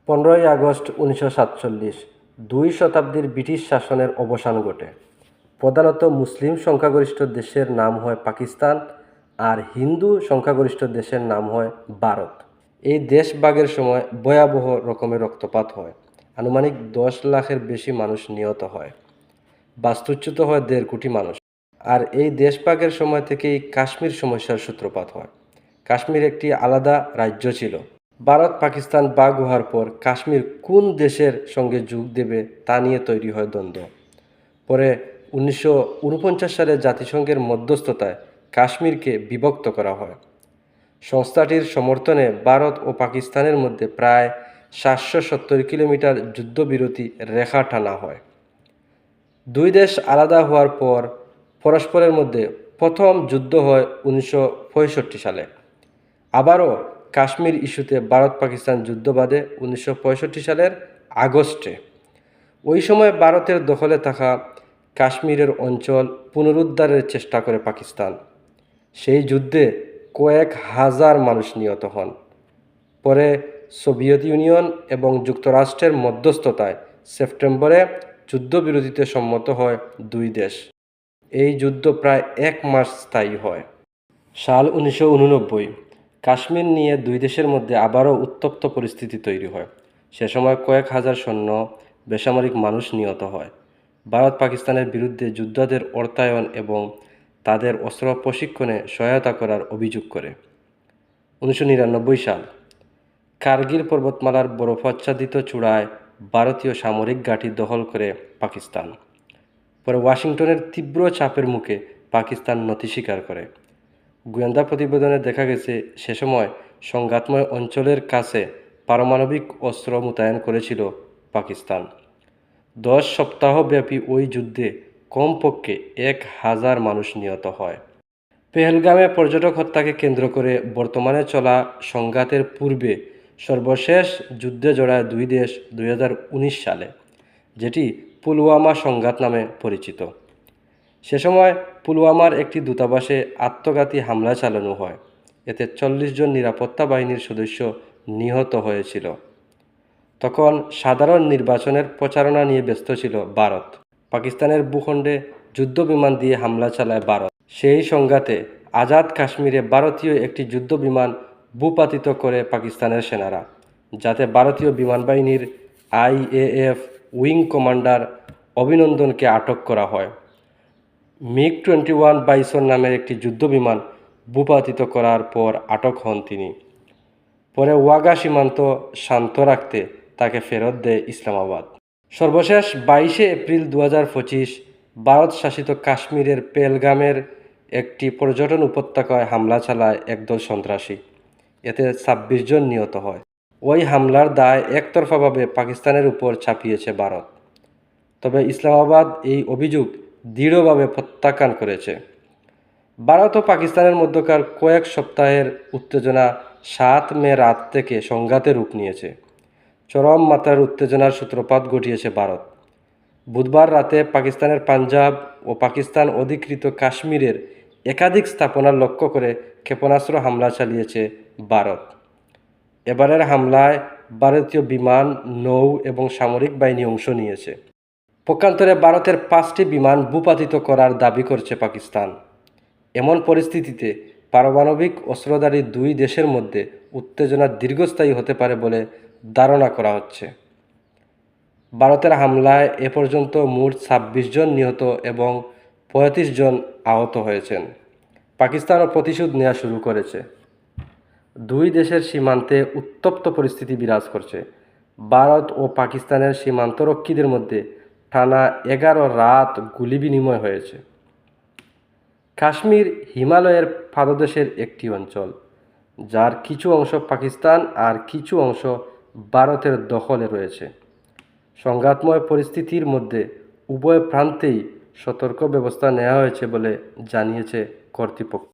15 August 1947 দুই শতাব্দীর British শাসনের অবসান ঘটে। প্রধানত মুসলিম সংখ্যাগরিষ্ঠ দেশের নাম হয় পাকিস্তান আর হিন্দু সংখ্যাগরিষ্ঠ দেশের নাম হয় ভারত। এই দেশভাগের সময় ভয়াবহ রকমের রক্তপাত হয়। আনুমানিক 10 লাখের বেশি মানুষ নিহত হয়, বাস্তুচ্যুত হয় 1.5 কোটি মানুষ। আর এই দেশভাগের সময় থেকেই কাশ্মীর সমস্যার সূত্রপাত হয়। কাশ্মীর একটি আলাদা রাজ্য ছিল। ভারত পাকিস্তান ভাগ হওয়ার পর কাশ্মীর কোন দেশের সঙ্গে যোগ দেবে তা নিয়ে তৈরি হয় দ্বন্দ্ব। পরে 1949 সালে জাতিসংঘের মধ্যস্থতায় কাশ্মীরকে বিভক্ত করা হয়। সংস্থাটির সমর্থনে ভারত ও পাকিস্তানের মধ্যে প্রায় 770 কিলোমিটার যুদ্ধবিরতি রেখা টানা হয়। দুই দেশ আলাদা হওয়ার পর পরস্পরের মধ্যে প্রথম যুদ্ধ হয় 1965 সালে। আবারও কাশ্মীর ইস্যুতে ভারত পাকিস্তান যুদ্ধ বাধে 1965 সালের আগস্টে। ওই সময় ভারতের দখলে থাকা কাশ্মীরের অঞ্চল পুনরুদ্ধারের চেষ্টা করে পাকিস্তান। সেই যুদ্ধে কয়েক হাজার মানুষ নিহত হন। পরে সোভিয়েত ইউনিয়ন এবং যুক্তরাষ্ট্রের মধ্যস্থতায় সেপ্টেম্বরে যুদ্ধবিরতিতে সম্মত হয় দুই দেশ। এই যুদ্ধ প্রায় 1 মাস স্থায়ী হয়। সাল 1989 কাশ্মীর নিয়ে দুই দেশের মধ্যে আবারও উত্তপ্ত পরিস্থিতি তৈরি হয়। সে সময় কয়েক হাজার সৈন্য, বেসামরিক মানুষ নিহত হয়। ভারত পাকিস্তানের বিরুদ্ধে যোদ্ধাদের অর্থায়ন এবং তাদের অস্ত্র প্রশিক্ষণে সহায়তা করার অভিযোগ করে। 1999 সাল কার্গিল পর্বতমালার বরফাচ্ছাদিত চূড়ায় ভারতীয় সামরিক ঘাঁটি দখল করে পাকিস্তান। পরে ওয়াশিংটনের তীব্র চাপের মুখে পাকিস্তান নতি স্বীকার করে। গোয়েন্দা প্রতিবেদনে দেখা গেছে সে সময় সংঘাতময় অঞ্চলের কাছে পারমাণবিক অস্ত্র মোতায়েন করেছিল পাকিস্তান। 10 সপ্তাহব্যাপী ওই যুদ্ধে কমপক্ষে 1000 মানুষ নিহত হয়। পেহেলগামে পর্যটক হত্যাকে কেন্দ্র করে বর্তমানে চলা সংঘাতের পূর্বে সর্বশেষ যুদ্ধে জড়ায় দুই দেশ 2019 সালে, যেটি পুলওয়ামা সংঘাত নামে পরিচিত। সে সময় পুলওয়ামার একটি দূতাবাসে আত্মঘাতী হামলা চালানো হয়। এতে 40 জন নিরাপত্তা বাহিনীর সদস্য নিহত হয়েছিল। তখন সাধারণ নির্বাচনের প্রচারণা নিয়ে ব্যস্ত ছিল ভারত। পাকিস্তানের ভূখণ্ডে যুদ্ধবিমান দিয়ে হামলা চালায় ভারত। সেই সংঘাতে আজাদ কাশ্মীরে ভারতীয় একটি যুদ্ধবিমান ভূপাতিত করে পাকিস্তানের সেনারা, যাতে ভারতীয় বিমান বাহিনীর IAF উইং কমান্ডার অভিনন্দনকে আটক করা হয়। MiG-21 বাইসন নামের একটি যুদ্ধবিমান ভূপাতিত করার পর আটক হন তিনি। পরে ওয়াগা সীমান্ত শান্ত রাখতে তাকে ফেরত দেয় ইসলামাবাদ। সর্বশেষ 22 এপ্রিল 2025 ভারত শাসিত কাশ্মীরের পেহেলগামের একটি পর্যটন উপত্যকায় হামলা চালায় একদল সন্ত্রাসী। এতে 26 জন নিহত হয়। ওই হামলার দায় একতরফাভাবে পাকিস্তানের উপর চাপিয়েছে ভারত। তবে ইসলামাবাদ এই অভিযোগ দৃঢ়ভাবে প্রত্যাখ্যান করেছে। ভারত ও পাকিস্তানের মধ্যকার কয়েক সপ্তাহের উত্তেজনা 7 মে রাত থেকে সংঘাতে রূপ নিয়েছে। চরম মাত্রার উত্তেজনার সূত্রপাত ঘটিয়েছে ভারত। বুধবার রাতে পাকিস্তানের পাঞ্জাব ও পাকিস্তান অধিকৃত কাশ্মীরের একাধিক স্থাপনা লক্ষ্য করে ক্ষেপণাস্ত্র হামলা চালিয়েছে ভারত। এবারের হামলায় ভারতীয় বিমান, নৌ এবং সামরিক বাহিনী অংশ নিয়েছে। পক্ষান্তরে ভারতের 5টি বিমান ভূপাতিত করার দাবি করছে পাকিস্তান। এমন পরিস্থিতিতে পারমাণবিক অস্ত্রধারী দুই দেশের মধ্যে উত্তেজনা দীর্ঘস্থায়ী হতে পারে বলে ধারণা করা হচ্ছে। ভারতের হামলায় এ পর্যন্ত মোট 26 জন নিহত এবং 35 জন আহত হয়েছেন। পাকিস্তানও প্রতিশোধ নেওয়া শুরু করেছে। দুই দেশের সীমান্তে উত্তপ্ত পরিস্থিতি বিরাজ করছে। ভারত ও পাকিস্তানের সীমান্তরক্ষীদের মধ্যে টানা 11 রাত গুলি বিনিময় হয়েছে। কাশ্মীর হিমালয়ের পাদদেশের একটি অঞ্চল, যার কিছু অংশ পাকিস্তান আর কিছু অংশ ভারতের দখলে রয়েছে। সংঘাতময় পরিস্থিতির মধ্যে উভয় প্রান্তেই সতর্ক ব্যবস্থা নেওয়া হয়েছে বলে জানিয়েছে কর্তৃপক্ষ।